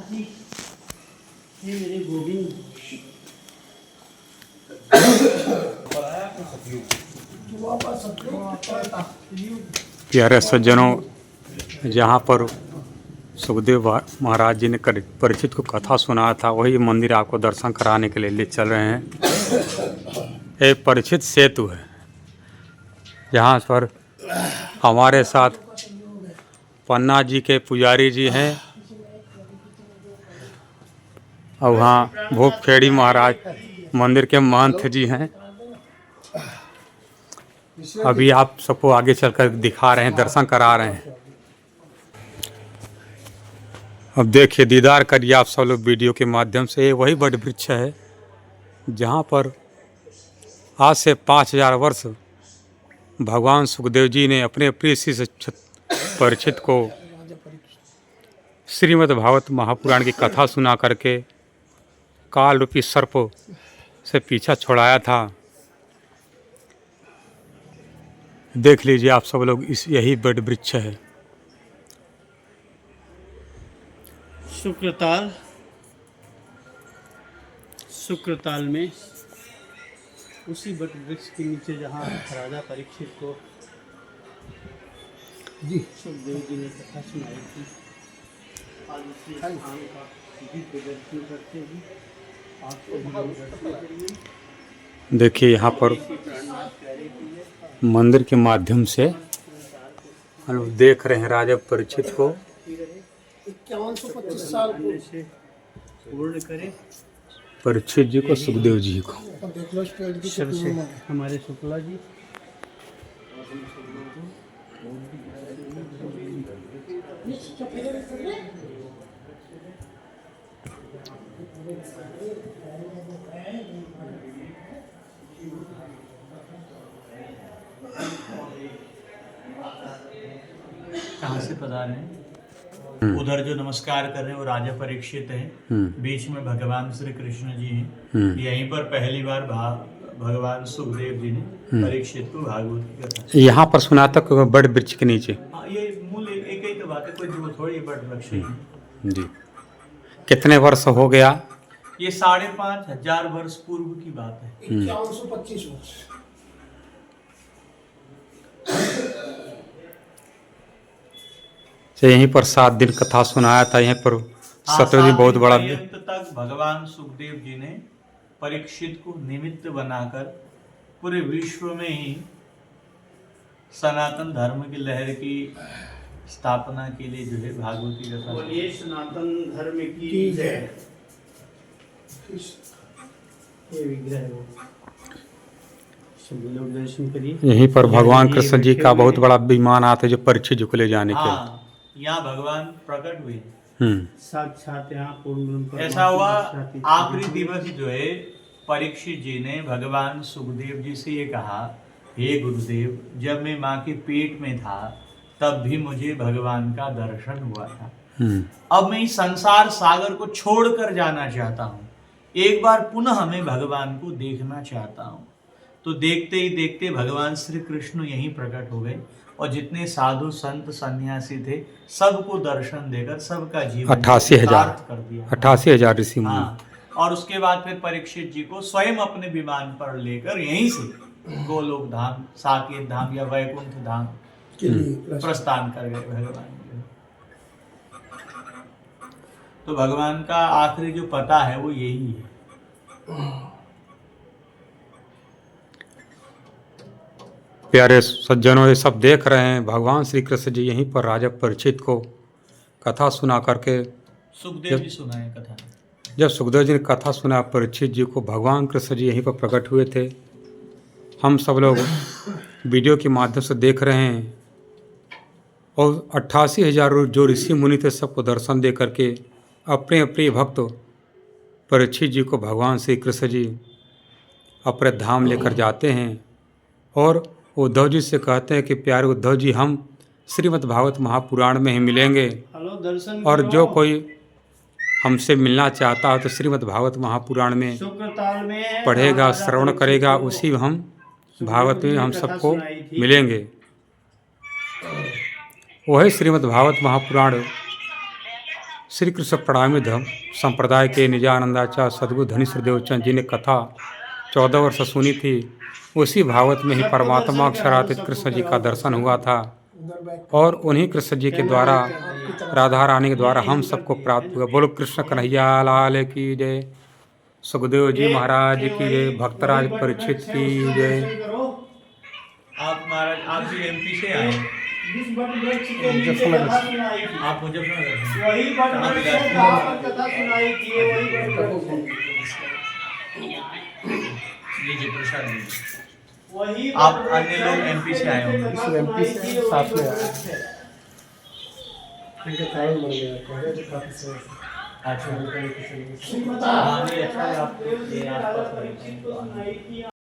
ये मेरे गोविंद प्यारे सज्जनों, जहाँ पर सुखदेव महाराज जी ने परीक्षित को कथा सुनाया था, वही मंदिर आपको दर्शन कराने के लिए ले चल रहे हैं। एक परीक्षित सेतु है, जहाँ पर हमारे साथ पन्ना जी के पुजारी जी हैं और वहाँ भूपखेड़ी महाराज मंदिर के महंत जी हैं। अभी आप सबको आगे चलकर दिखा रहे हैं, दर्शन करा रहे हैं। अब देखिए, दीदार करिए आप सब लोग वीडियो के माध्यम से। ये वही वट वृक्ष है जहाँ पर आज से 5000 वर्ष भगवान सुखदेव जी ने अपने प्रिय शिष्य परीक्षित को श्रीमद् भागवत महापुराण की कथा सुना करके काल रूपी सर्प से पीछा छुड़ाया था। देख लीजिए आप सब लोग, इस यही वट वृक्ष है। शुक्रताल में उसी वट वृक्ष के नीचे जहाँ राजा परीक्षित को सुखदेव जी ने कथा सुनाई थी, आज उसी स्थान का दिव्य दर्शन करते हुए आपको दर्शन करिए। देखिए, यहाँ पर मंदिर के माध्यम से हम लोग देख रहे हैं राजा परीक्षित को। 5125 साल से पूर्ण करे परीक्षित जी को, सुखदेव जी को। सबसे हमारे शुक्ला जी कहाँ से पधारे हैं? उधर जो नमस्कार कर रहे हैं वो राजा परीक्षित हैं, बीच में भगवान श्री कृष्ण जी हैं। यहीं पर पहली बार भगवान सुखदेव जी ने परीक्षित को भागवत की कथा। यहाँ पर स्नातक बड़ वृक्ष के नीचे। ये मूल एक ही तो बात है, कोई दो थोड़ी बड़ वृक्ष है जी। कितने वर्ष हो गया? ये 5500 वर्ष पूर्व की बात है। 5125 वर्ष। से यहीं पर 7 दिन कथा सुनाया था। यहीं पर सतोजी बहुत बड़ा अंत तक भगवान सुखदेव जी ने परीक्षित को निमित्त बनाकर पूरे विश्व में ही सनातन धर्म की लहर की स्थापना के लिए जो है भागवती कथा। बोलिए सनातन धर्म की जय। ये विग्रह वो सभी लोग दर्शन करिए। यहीं पर भगवान कृष्ण जी का बहुत बड़ा विमान आता है जो परीक्षित जी को ले जाने के लिए। यहाँ भगवान प्रकट हुए साक्षात यहाँ पूर्ण। ऐसा हुआ आखिरी दिवस जो है परीक्षित जी ने भगवान सुखदेव जी से ये कहा, हे गुरुदेव, जब मैं माँ के पेट में था तब भी मुझे भगवान का दर्शन हुआ था। अब मैं इस संसार सागर को छोड़कर जाना चाहता हूँ, एक बार पुनः मैं भगवान को देखना चाहता हूँ। तो देखते ही देखते भगवान श्री कृष्ण यहीं प्रकट हो गए और जितने साधु संत सन्यासी थे सबको दर्शन देकर सबका जीवन 88,000 कर दिया। 88,000 ऋषि मुनि। और उसके बाद फिर परीक्षित जी को स्वयं अपने विमान पर लेकर यहीं से गोलोक धाम, साकेत धाम या वैकुंठ धाम प्रस्थान कर गए भगवान। तो भगवान का आखिरी जो पता है वो यही है। प्यारे सज्जनों, ये सब देख रहे हैं भगवान श्री कृष्ण जी यहीं पर राजा परीक्षित को कथा सुना करके। सुखदेव जी सुनाए कथा। जब सुखदेव जी ने कथा सुना परीक्षित जी को, भगवान कृष्ण जी यहीं पर प्रकट हुए थे। हम सब लोग वीडियो के माध्यम से देख रहे हैं और 88,000 जो ऋषि मुनि थे सबको दर्शन दे करके अपने अपने भक्त परीक्षित जी को भगवान श्री कृष्ण जी अपने धाम लेकर जाते हैं और उद्धव जी से कहते हैं कि प्यारे उद्धव जी, हम श्रीमद् भागवत महापुराण में ही मिलेंगे और जो कोई हमसे मिलना चाहता हो तो श्रीमद् भागवत महापुराण में पढ़ेगा, श्रवण करेगा, उसी हम भागवत में हम सबको मिलेंगे। वही श्रीमद् भागवत महापुराण श्री कृष्ण प्रणामी धर्म संप्रदाय के निजानंदाचार्य सद्गुरु धनीश्वर देवचंद जी ने कथा 14 वर्ष सुनी थी। उसी भागवत में ही परमात्मा अक्षरातीत कृष्ण जी का दर्शन हुआ था और उन्हीं कृष्ण जी के द्वारा, राधा रानी के द्वारा हम सबको प्राप्त हुआ। बोलो कृष्ण कन्हैया लाल की जय, सुखदेव जी महाराज की जय, भक्तराज परीक्षित की जय। आप महाराज आप भी एमपी से आए? आप मुजफ्फरनगर से? वही बात कथा सुनाई थी, लीजिए प्रसाद लीजिए। वही आप अन्य लोग एमपी से आए होंगे? एमपी से साथ में आए इनके कारण बन गया पहले तो काफी समय अच्छा से हाँ, नहीं अच्छा है, आप ये आसपास रहे हैं तो आना।